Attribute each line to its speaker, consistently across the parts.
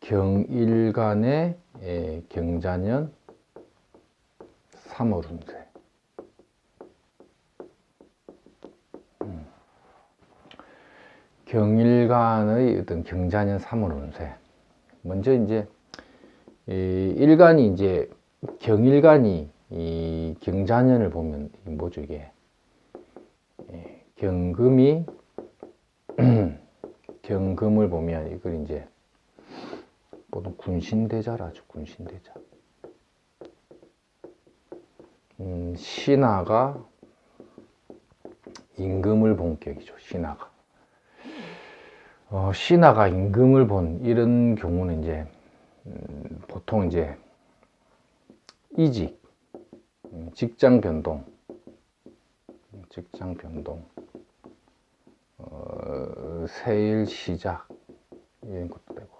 Speaker 1: 경일간의 경자년 3월 운세. 경일간의 어떤 경자년 3월 운세. 먼저 이제 일간이 이제 경일간이 이 경자년을 보면 뭐죠 이게 경금이 경금을 보면 이걸 이제 보통 군신대자라죠. 군신대자. 신하가 임금을 본 격이죠. 신하가. 신하가 임금을 본 이런 경우는 이제 보통 이제 이직, 직장 변동, 새일 시작 이런 것도 되고,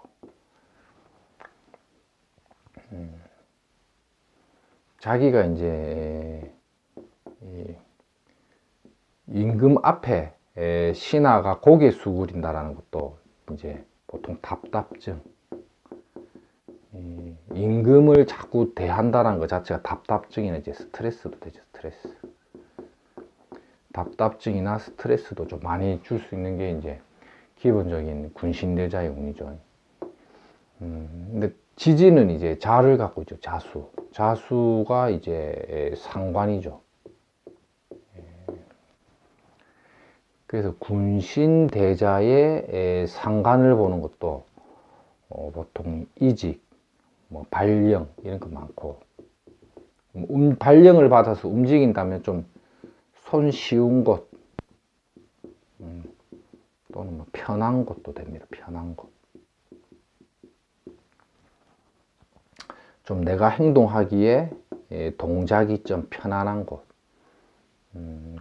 Speaker 1: 자기가 이제 임금 앞에 신하가 고개 수그린다라는 것도 이제 보통 답답증, 임금을 자꾸 대한다는 것 자체가 답답증이나 이제 스트레스도 되죠. 스트레스. 답답증이나 스트레스도 좀 많이 줄 수 있는 게 이제 기본적인 군신대자의 운이죠. 근데 지지는 이제 자를 갖고 있죠. 자수. 자수가 이제 상관이죠. 그래서 군신대자의 상관을 보는 것도 보통 이직, 뭐 발령 이런 거 많고, 발령을 받아서 움직인다면 좀 손쉬운 곳 또는 뭐 편한 곳도 됩니다. 편한 곳. 좀 내가 행동하기에 동작이 좀 편안한 곳.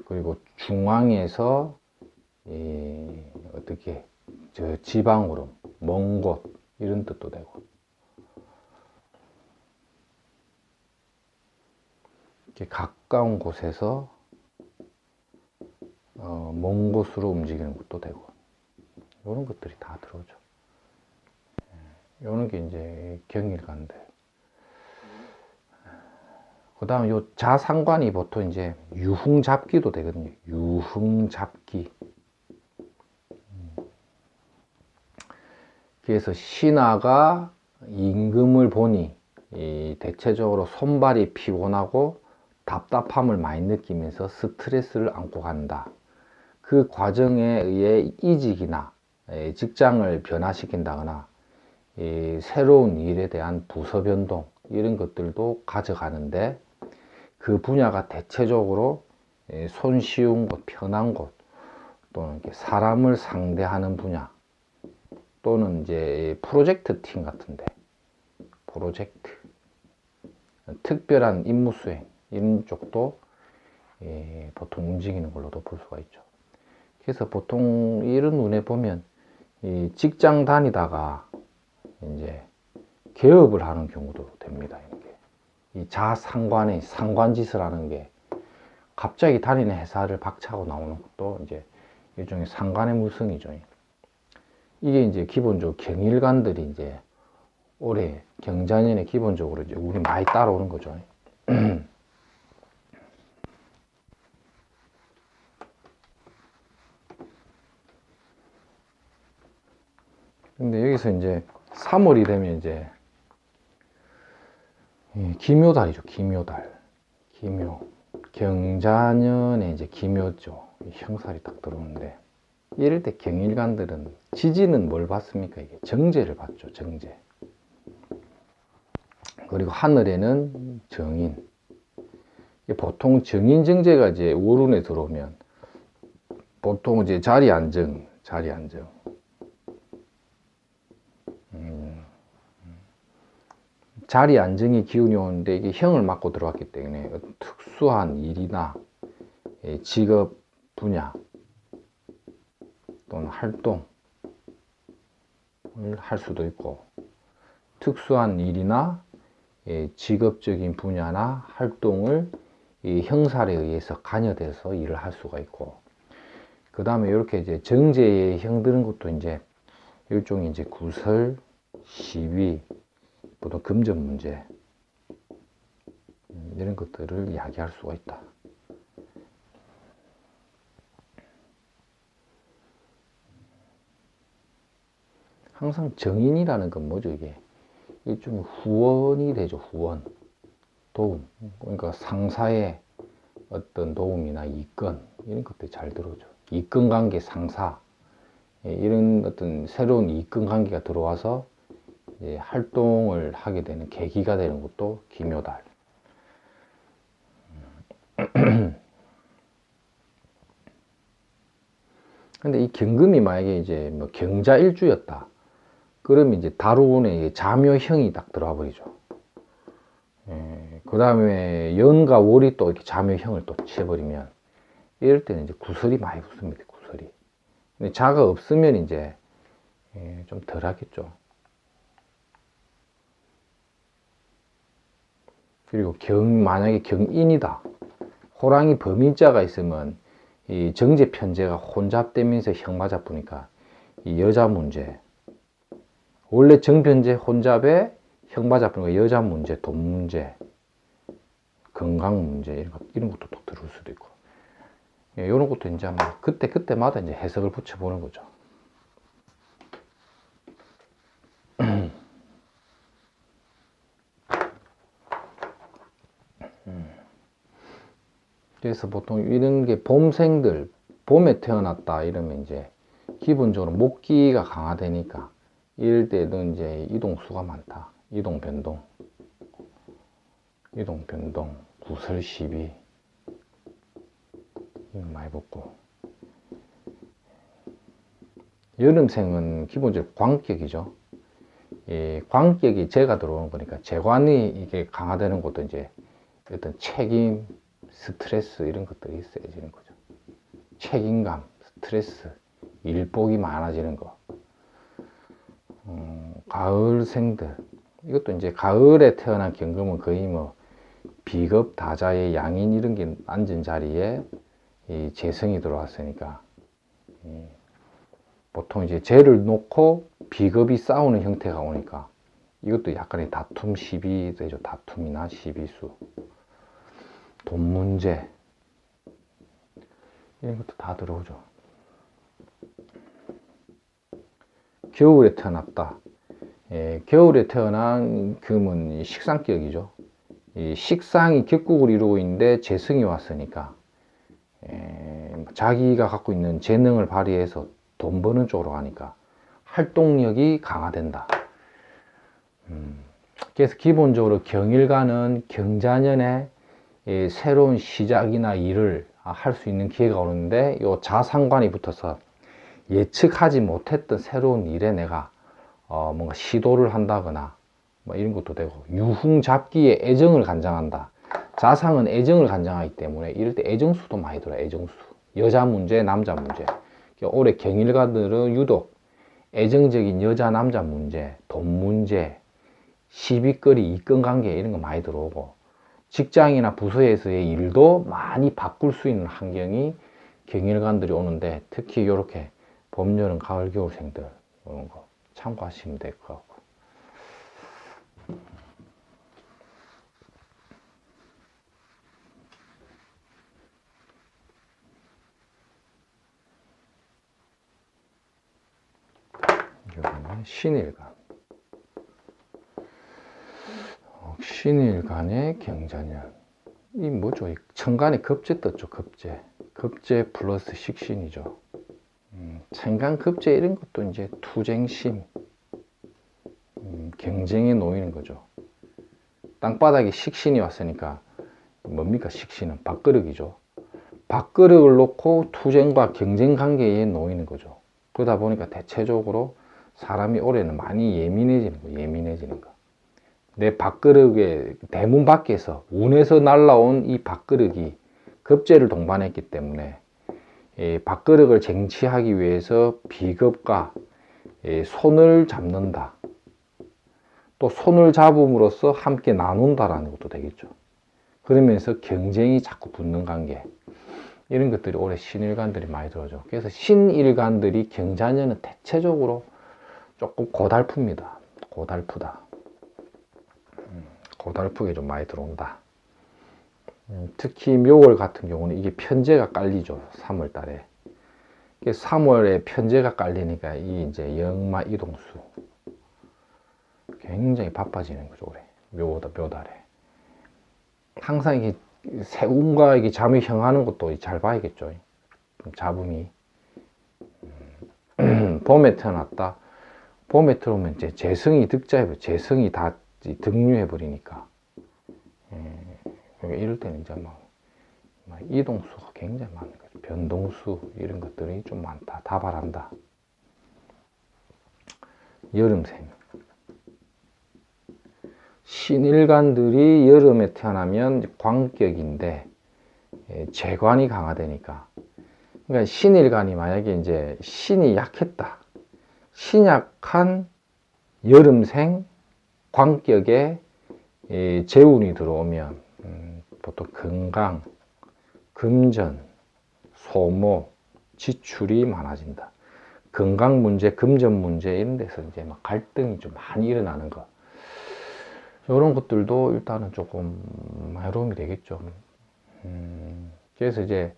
Speaker 1: 그리고 중앙에서 어떻게 저 지방으로 먼 곳 이런 뜻도 되고, 이렇게 가까운 곳에서 먼 곳으로 움직이는 것도 되고, 이런 것들이 다 들어오죠. 이런 게 이제 경일간데, 그 다음 요 자상관이 보통 이제 유흥잡기도 되거든요. 유흥잡기. 그래서 신하가 임금을 보니 대체적으로 손발이 피곤하고 답답함을 많이 느끼면서 스트레스를 안고 간다. 그 과정에 의해 이직이나 직장을 변화시킨다거나 새로운 일에 대한 부서 변동 이런 것들도 가져가는데, 그 분야가 대체적으로 손쉬운 곳, 편한 곳, 또는 사람을 상대하는 분야, 또는 이제 프로젝트 팀 같은데, 프로젝트, 특별한 임무 수행 이런 쪽도 보통 움직이는 걸로도 볼 수가 있죠. 그래서 보통 이런 운에 보면 직장 다니다가 이제 개업을 하는 경우도 됩니다. 이 자상관의 상관짓을 하는 게, 갑자기 다니는 회사를 박차고 나오는 것도 이제 일종의 상관의 무성이죠. 이게 이제 기본적으로 경일간들이 이제 올해 경자년에 기본적으로 이제 운이 많이 따라오는 거죠. 근데 여기서 이제 3월이 되면 이제 기묘달이죠. 기묘달. 기묘. 경자년에 이제 기묘죠. 형살이 딱 들어오는데, 이럴 때 경일간들은 지지는 뭘 받습니까? 이게 정제를 받죠. 정제. 그리고 하늘에는 정인. 보통 정인 정제가 이제 월운에 들어오면 보통 이제 자리 안정. 자리 안정의 기운이 오는데, 이게 형을 맞고 들어왔기 때문에 특수한 일이나 직업 분야 또는 활동을 할 수도 있고, 특수한 일이나 직업적인 분야나 활동을 이 형살에 의해서 관여돼서 일을 할 수가 있고, 그 다음에 이렇게 이제 정제의 형 드는 것도 이제 일종의 이제 구설, 시비, 보통 금전 문제, 이런 것들을 이야기할 수가 있다. 항상 정인이라는 건 뭐죠? 이게 일종의 후원이 되죠. 후원, 도움. 그러니까 상사의 어떤 도움이나 이권, 이런 것들이 잘 들어오죠. 이권 관계, 상사, 이런 어떤 새로운 이권 관계가 들어와서 활동을 하게 되는 계기가 되는 것도 기묘달. 근데 이 경금이 만약에 이제 뭐 경자일주였다, 그러면 이제 다루운에 자묘형이 딱 들어와 버리죠. 그 다음에 연과 월이 또 이렇게 자묘형을 또 취해버리면, 이럴 때는 이제 구설이 많이 붙습니다. 구설이. 근데 자가 없으면 이제 좀 덜 하겠죠. 그리고 만약에 경인이다, 호랑이 범인자가 있으면 이 정제 편제가 혼잡되면서 형 맞아 보니까 이 여자 문제, 원래 정편제 혼잡에 형 맞아 보니까 여자 문제, 돈 문제, 건강 문제, 이런 것도 또 들을 수도 있고, 이런 것도 이제 아마 그때마다 이제 해석을 붙여보는 거죠. 그래서 보통 이런 게 봄생들, 봄에 태어났다 이러면 이제 기본적으로 목기가 강화되니까 이럴 때도 이제 이동수가 많다. 이동 변동, 구설 시비, 이거 많이 붙고. 여름생은 기본적으로 광격이죠. 이 광격이 재가 들어오는 거니까 재관이 이게 강화되는 것도 이제 어떤 책임, 스트레스, 이런 것들이 있어지는 거죠. 책임감, 스트레스, 일복이 많아지는 거. 가을생들, 이것도 이제 가을에 태어난 경금은 거의 뭐 비겁, 다자의 양인, 이런 게 앉은 자리에 이 재성이 들어왔으니까 보통 이제 재를 놓고 비겁이 싸우는 형태가 오니까 이것도 약간의 다툼, 시비 되죠. 다툼이나 시비수, 돈 문제, 이런 것도 다 들어오죠. 겨울에 태어났다. 겨울에 태어난 금은 식상격이죠. 이 식상이 격국을 이루고 있는데 재성이 왔으니까 자기가 갖고 있는 재능을 발휘해서 돈 버는 쪽으로 가니까 활동력이 강화된다. 그래서 기본적으로 경일간은 경자년에 새로운 시작이나 일을 할 수 있는 기회가 오는데, 이 자상관이 붙어서 예측하지 못했던 새로운 일에 내가 뭔가 시도를 한다거나 뭐 이런 것도 되고, 유흥잡기에 애정을 간장한다. 자상은 애정을 간장하기 때문에 이럴 때 애정수도 많이 들어요. 애정수, 여자 문제, 남자 문제. 올해 경일가들은 유독 애정적인 여자 남자 문제, 돈 문제, 시비거리, 이권관계, 이런 거 많이 들어오고, 직장이나 부서에서의 일도 많이 바꿀 수 있는 환경이 경일관들이 오는데, 특히 이렇게 봄, 여름, 가을, 겨울생들 이런 거 참고하시면 될 것 같고. 여기는 신일간. 신일간의 경자년. 이 뭐죠? 천간에 겁재 떴죠. 겁재 플러스 식신이죠. 천간 겁재, 이런 것도 이제 투쟁심, 경쟁에 놓이는 거죠. 땅바닥에 식신이 왔으니까 뭡니까? 식신은 밥그릇이죠. 밥그릇을 놓고 투쟁과 경쟁 관계에 놓이는 거죠. 그러다 보니까 대체적으로 사람이 올해는 많이 예민해지는 거. 내 밥그릇에, 대문 밖에서 운에서 날라온 이 밥그릇이 겁재를 동반했기 때문에 이 밥그릇을 쟁취하기 위해서 비겁과 손을 잡는다. 또 손을 잡음으로써 함께 나눈다라는 것도 되겠죠. 그러면서 경쟁이 자꾸 붙는 관계, 이런 것들이 올해 신일간들이 많이 들어오죠. 그래서 신일간들이 경자년은 대체적으로 조금 고달픕니다. 고달프다. 고달프게 좀 많이 들어온다. 특히 묘월 같은 경우는 이게 편제가 깔리죠. 3월 달에. 3월에 편제가 깔리니까 이 이제 역마 이동수 굉장히 바빠지는 거죠. 올해 묘달에. 항상 이게 세운과 이게 잠이 형하는 것도 잘 봐야겠죠. 잡음이. 봄에 태어났다. 봄에 들어오면 이제 재성이 득자해버려. 재성이 다 등류해버리니까. 이럴 때는 이제 막 이동수가 굉장히 많은 거죠. 변동수 이런 것들이 좀 많다. 다발한다. 여름생. 신일간들이 여름에 태어나면 광격인데 재관이 강화되니까. 그러니까 신일간이 만약에 이제 신이 약했다. 신약한 여름생 광격에 재운이 들어오면 보통 건강, 금전, 소모, 지출이 많아진다. 건강 문제, 금전 문제 이런 데서 이제 막 갈등이 좀 많이 일어나는 거. 이런 것들도 일단은 조금 어려움이 되겠죠. 그래서 이제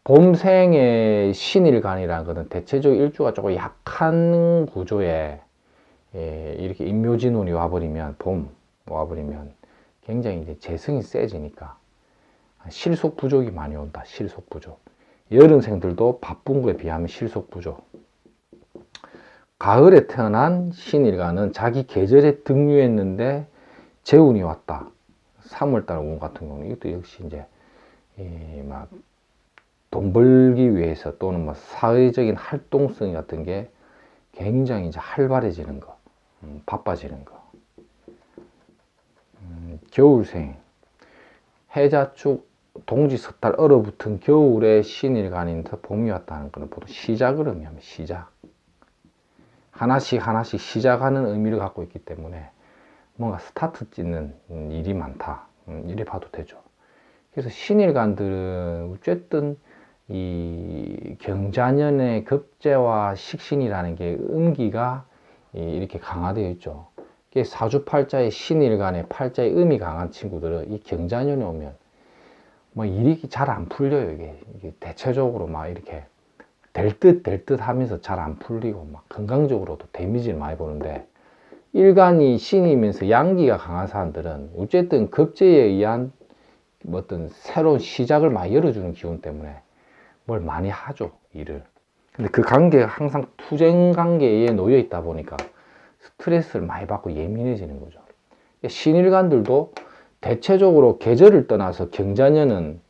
Speaker 1: 봄생의 신일간이라는 것은 대체적으로 일주가 조금 약한 구조에 이렇게 인묘진운이 와버리면, 봄 와버리면 굉장히 이제 재성이 세지니까 실속 부족이 많이 온다. 실속 부족. 여름생들도 바쁜 거에 비하면 실속 부족. 가을에 태어난 신일간은 자기 계절에 등류했는데 재운이 왔다. 3월달 운 같은 경우는 이것도 역시 이제 막 돈 벌기 위해서 또는 뭐 사회적인 활동성 같은 게 굉장히 이제 활발해지는 거, 바빠지는 거. 겨울생, 해자축, 동지석달 얼어붙은 겨울에 신일간인데 봄이 왔다는 것은 보통 시작을 의미합니다. 시작. 하나씩 시작하는 의미를 갖고 있기 때문에 뭔가 스타트 찍는 일이 많다. 이래 봐도 되죠. 그래서 신일간들은 어쨌든 이 경자년의 급제와 식신이라는 게 음기가 이렇게 강화되어 있죠. 사주팔자의 신일간의 팔자의 음이 강한 친구들은 이 경자년에 오면 뭐 일이 잘 안 풀려요. 이게 대체적으로 막 이렇게 될 듯 하면서 잘 안 풀리고 막 건강적으로도 데미지를 많이 보는데, 일간이 신이면서 양기가 강한 사람들은 어쨌든 급제에 의한 어떤 새로운 시작을 많이 열어주는 기운 때문에 뭘 많이 하죠, 일을. 근데 그 관계가 항상 투쟁 관계에 놓여 있다 보니까 스트레스를 많이 받고 예민해지는 거죠. 신일간들도 대체적으로 계절을 떠나서 경자년은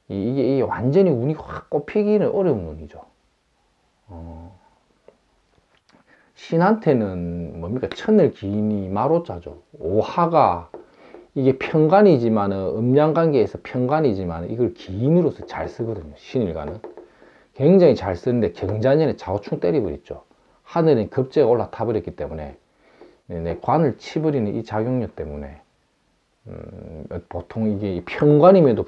Speaker 1: 이게 완전히 운이 확 꼽히기는 어려운 운이죠. 신한테는 뭡니까? 천을 기인이 마로자죠. 오하가 이게 편관이지만은 음양관계에서 편관이지만 이걸 기인으로서 잘 쓰거든요. 신일간은 굉장히 잘 쓰는데 경자년에 좌우충 때리버렸죠. 하늘에 급제가 올라타 버렸기 때문에 내 관을 치버리는 이 작용력 때문에 보통 이게 편관임에도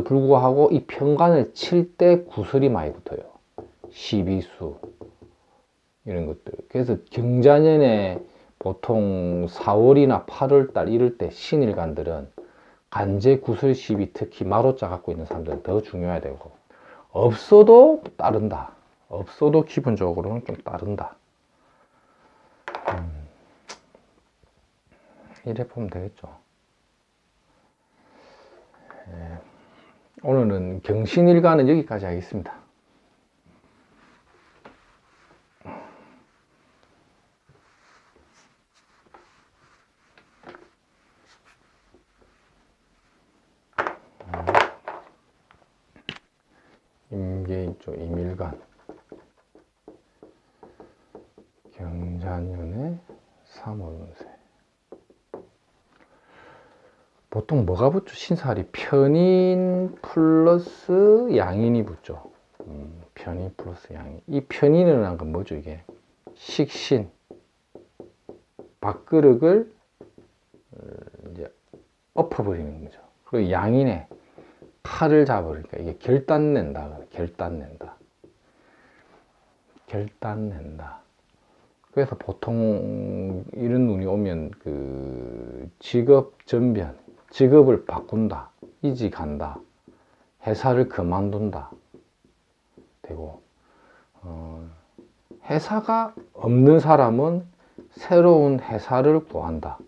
Speaker 1: 불구하고 이 편관을 칠 때 구설이 많이 붙어요. 시비수 이런 것들. 그래서 경자년에 보통 4월이나 8월달 이럴 때 신일간들은 간제 구설 시비, 특히 마로자 갖고 있는 사람들은 더 중요해야 되고, 없어도 따른다. 없어도 기본적으로는 좀 따른다. 이래 보면 되겠죠. 오늘은 경신일간은 여기까지 하겠습니다. 임계인조 임일간, 경자년의 3월운세. 보통 뭐가 붙죠? 신살이 편인 플러스 양인이 붙죠. 편인 플러스 양인. 이 편인이라는 건 뭐죠? 이게 식신, 밥그릇을 이제 엎어버리는 거죠. 그리고 양인에 칼을 잡으니까 이게 결단낸다. 결단낸다. 그래서 보통 이런 운이 오면 그 직업 전변, 직업을 바꾼다, 이직한다, 회사를 그만둔다 되고, 회사가 없는 사람은 새로운 회사를 구한다.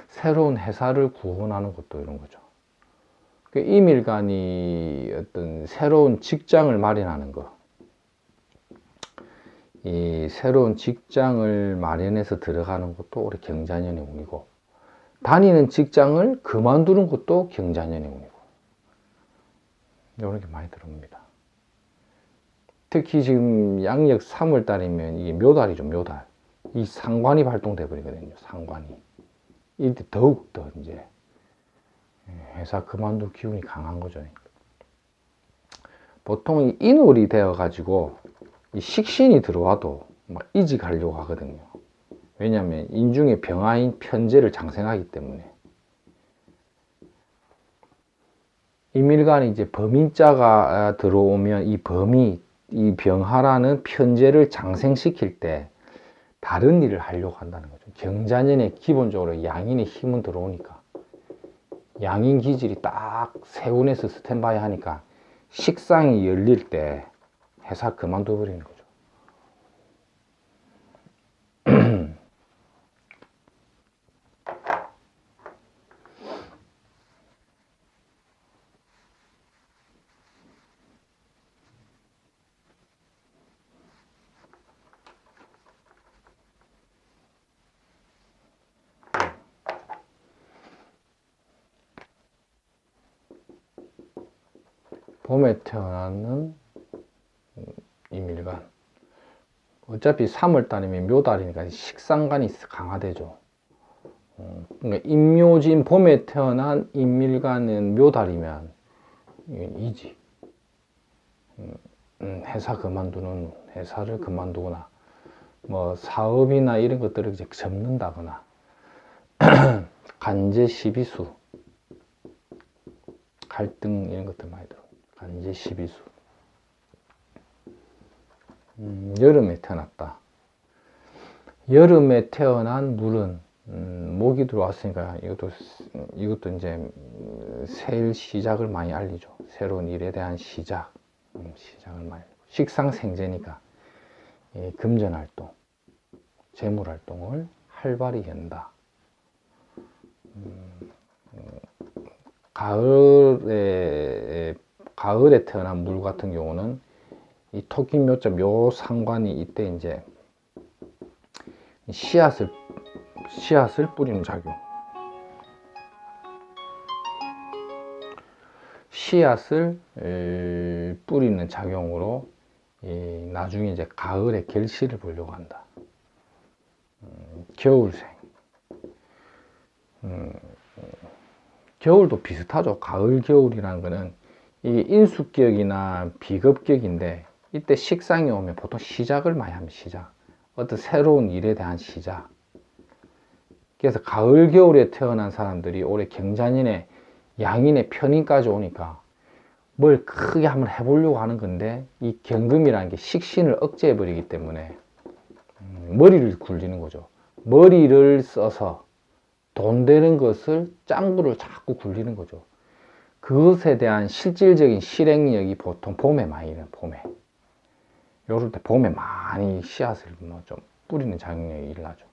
Speaker 1: 새로운 회사를 구원하는 것도 이런 거죠. 이밀간이 어떤 새로운 직장을 마련하는 거, 이 새로운 직장을 마련해서 들어가는 것도 올해 경자년의 운이고, 다니는 직장을 그만두는 것도 경자년의 운이고, 이런 게 많이 들어옵니다. 특히 지금 양력 3월 달이면 이게 묘달이죠, 묘달. 이 상관이 발동돼 버리거든요, 상관이. 이때 더욱더 이제 회사 그만둘 기운이 강한 거죠. 보통 인월이 되어 가지고 이 식신이 들어와도 막 이직하려고 하거든요. 왜냐하면 인중에 병화인 편재를 장생하기 때문에. 임일간에 이제 범인자가 들어오면 이 범이, 이 병화라는 편재를 장생시킬 때 다른 일을 하려고 한다는 거죠. 경자년에 기본적으로 양인의 힘은 들어오니까, 양인 기질이 딱 세운에서 스탠바이 하니까 식상이 열릴 때 회사 그만둬 버리는 거죠. 봄에 태어나는 임일간, 어차피 3월달이면 묘달이니까 식상관이 강화되죠. 그러니까 임묘진 봄에 태어난 임일간은 묘달이면 이직, 회사 그만두는, 회사를 그만두거나 뭐 사업이나 이런 것들을 이제 접는다거나 간제 시비수, 갈등 이런 것들 많이 들어. 간제 시비수. 여름에 태어났다. 여름에 태어난 물은 목이 들어왔으니까 이것도 이제 새 시작을 많이 알리죠. 새로운 일에 대한 시작을 많이 알리고, 식상생재니까 금전활동, 재물활동을 활발히 연다. 가을에 태어난 물 같은 경우는 이 토끼 묘자 묘 상관이 이때 이제 씨앗을 뿌리는 작용, 씨앗을 뿌리는 작용으로 나중에 이제 가을에 결실을 보려고 한다. 겨울생, 겨울도 비슷하죠. 가을 겨울이라는 거는 이게 인수격이나 비급격인데, 이때 식상이 오면 보통 시작을 많이 합니다. 시작, 어떤 새로운 일에 대한 시작. 그래서 가을 겨울에 태어난 사람들이 올해 경자년에 양인의 편인까지 오니까 뭘 크게 한번 해보려고 하는 건데, 이 경금이라는 게 식신을 억제해 버리기 때문에 머리를 굴리는 거죠. 머리를 써서 돈 되는 것을 짱구를 자꾸 굴리는 거죠. 그것에 대한 실질적인 실행력이 보통 봄에 많이 일어나요. 봄에, 요럴 때 봄에 많이 씨앗을 좀 뿌리는 작용이 일어나죠.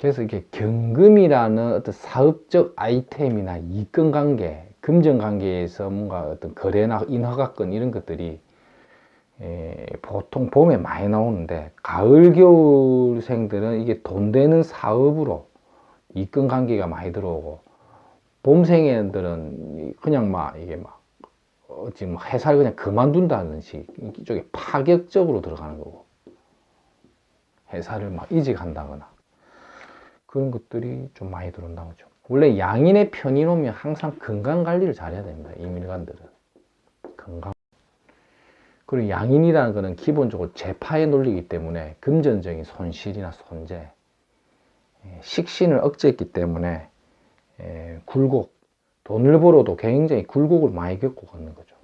Speaker 1: 그래서 이게 경금이라는 어떤 사업적 아이템이나 이권관계, 금전관계에서 뭔가 어떤 거래나 인허가권 이런 것들이 보통 봄에 많이 나오는데, 가을 겨울생들은 이게 돈 되는 사업으로 이권관계가 많이 들어오고, 봄생애들은 그냥 이게 지금 회사를 그냥 그만둔다는 식, 이쪽에 파격적으로 들어가는 거고, 회사를 이직한다거나 그런 것들이 좀 많이 들어온다고 하죠. 원래 양인의 편이 오면 항상 건강 관리를 잘해야 됩니다. 임일간들은 건강. 그리고 양인이라는 것은 기본적으로 재파의 논리이기 때문에 금전적인 손실이나 손재, 식신을 억제했기 때문에 굴곡, 돈을 벌어도 굉장히 굴곡을 많이 겪고 걷는 거죠.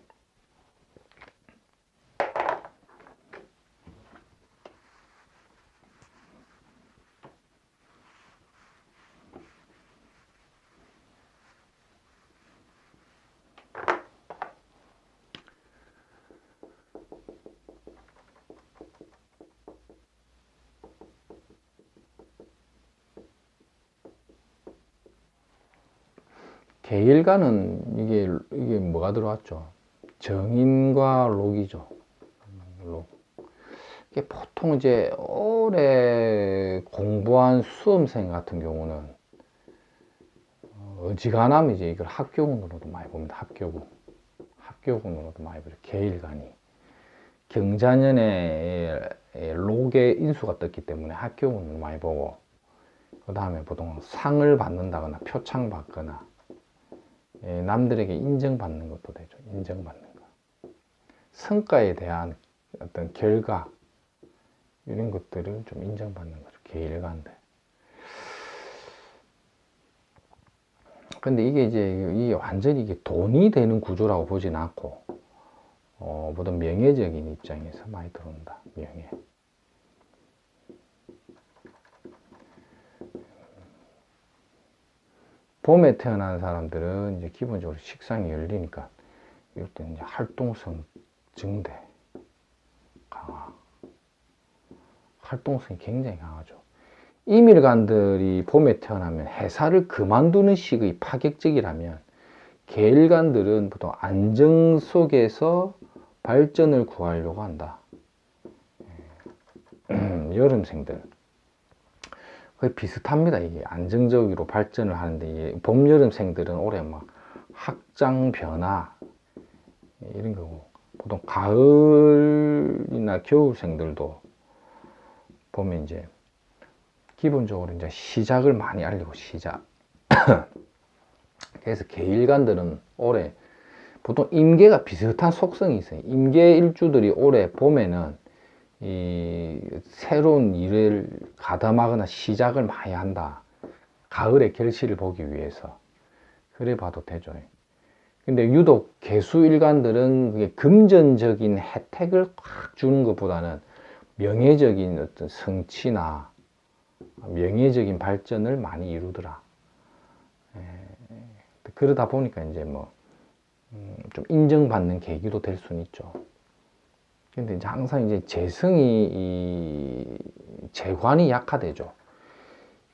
Speaker 1: 계일간은 이게 뭐가 들어왔죠? 정인과禄이죠. 록. 이게 보통 이제 오래 공부한 수험생 같은 경우는 어지간하면 이제 이걸 합교군으로도 많이 봅니다. 합교군으로도 많이 보죠. 계일간이. 경자년에 록의 인수가 떴기 때문에 합교군으로 많이 보고, 그 다음에 보통 상을 받는다거나 표창 받거나 남들에게 인정받는 것도 되죠. 인정받는 거. 성과에 대한 어떤 결과, 이런 것들을 좀 인정받는 거죠. 계일간들. 근데 이게 완전히 이게 돈이 되는 구조라고 보진 않고, 보통 명예적인 입장에서 많이 들어온다. 명예. 봄에 태어난 사람들은 이제 기본적으로 식상이 열리니까 이럴 때 이제 활동성 증대 강화. 활동성이 굉장히 강하죠. 이밀간들이 봄에 태어나면 회사를 그만두는 식의 파격적이라면, 계일간들은 보통 안정 속에서 발전을 구하려고 한다. 여름생들 거의 비슷합니다. 이게 안정적으로 발전을 하는데, 봄, 여름생들은 올해 막 학장 변화 이런 거고, 보통 가을이나 겨울생들도 보면 이제 기본적으로 이제 시작을 많이 알리고, 시작. 그래서 계일간들은 올해 보통 임계가 비슷한 속성이 있어요. 임계 일주들이 올해 봄에는 이 새로운 일을 가담하거나 시작을 많이 한다. 가을의 결실을 보기 위해서. 그래 봐도 되죠. 근데 유독 개수일간들은 그게 금전적인 혜택을 확 주는 것보다는 명예적인 어떤 성취나 명예적인 발전을 많이 이루더라. 그러다 보니까 이제 뭐 좀 인정받는 계기도 될 수는 있죠. 근데 이제 항상 이제 재관이 약화되죠.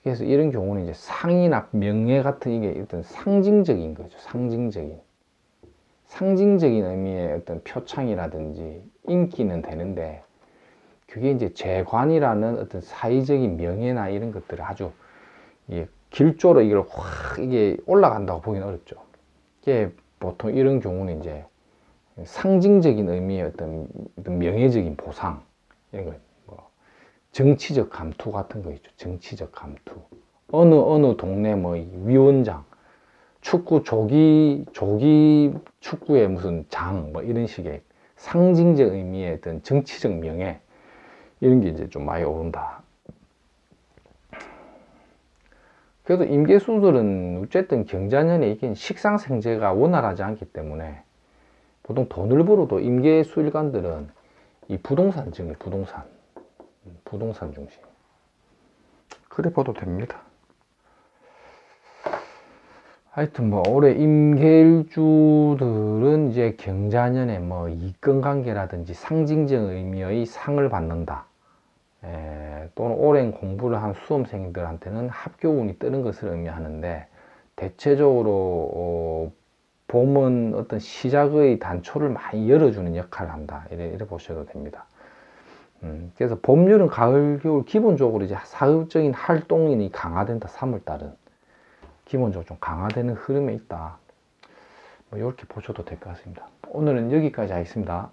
Speaker 1: 그래서 이런 경우는 이제 상이나 명예 같은 이게 어떤 상징적인 거죠. 상징적인 의미의 어떤 표창이라든지 인기는 되는데, 그게 이제 재관이라는 어떤 사회적인 명예나 이런 것들을 아주 길조로 이걸 확 이게 올라간다고 보기는 어렵죠. 이게 보통 이런 경우는 이제 상징적인 의미의 어떤 명예적인 보상, 이런 거, 뭐 정치적 감투 같은 거 있죠. 정치적 감투. 어느 동네 뭐 위원장, 축구 조기 축구의 무슨 장, 뭐 이런 식의 상징적 의미의 어떤 정치적 명예, 이런 게 이제 좀 많이 오른다. 그래도 임계수들은 어쨌든 경자년에 이게 식상생재가 원활하지 않기 때문에 보통 돈을 벌어도 임계수일간들은 이 부동산 중에 부동산 중심. 그래 봐도 됩니다. 하여튼 뭐 올해 임계일주들은 이제 경자년에 뭐 이권관계라든지 상징적 의미의 상을 받는다. 또는 오랜 공부를 한 수험생들한테는 합교운이 뜨는 것을 의미하는데, 대체적으로 봄은 어떤 시작의 단초를 많이 열어주는 역할을 한다. 이래 보셔도 됩니다. 그래서 봄, 여름, 가을, 겨울 기본적으로 이제 사업적인 활동이 강화된다. 3월달은 기본적으로 좀 강화되는 흐름에 있다. 뭐 이렇게 보셔도 될 것 같습니다. 오늘은 여기까지 하겠습니다.